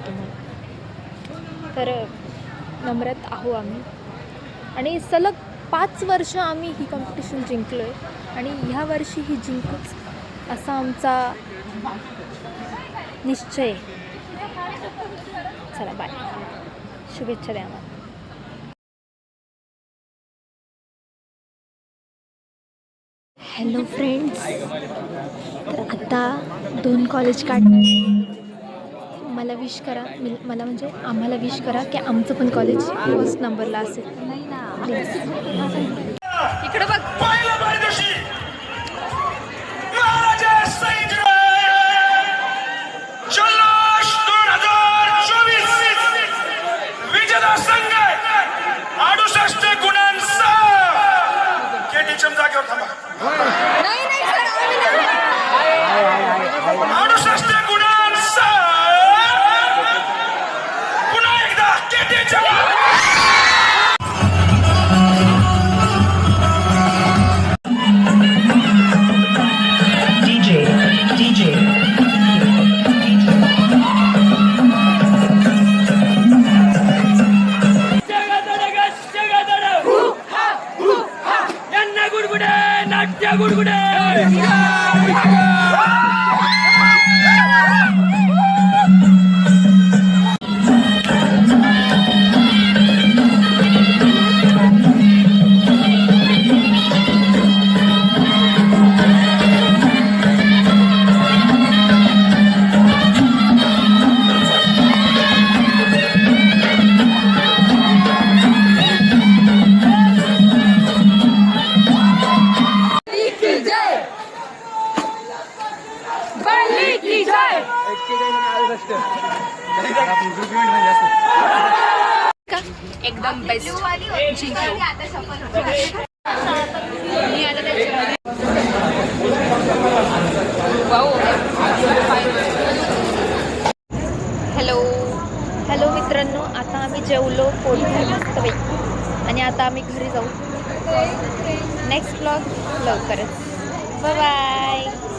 तुम्हाला तर नम्रात आहो आम्ही आणि सलग 5 वर्ष आम्ही ही कॉम्पिटिशन जिंकलो आहे आणि ह्या वर्षी ही जिंकूच असा आमचा निश्चय आहे. चला बाय, शुभेच्छा द्या आम्हाला. हॅलो फ्रेंड्स, तर आता 2 कॉलेज काढणार. मला विश करा, मला म्हणजे आम्हाला विश करा की आमचं पण कॉलेज फर्स्ट नंबरला असेल. प्लीज इकडे बघ. एकदम बेस्ट जिंकलो. हॅलो मित्रांनो, आता आम्ही जेवलो पोटभर मस्तपैकी आणि आता आम्ही घरी जाऊ. नेक्स्ट व्लॉग लवकरच. Bye bye.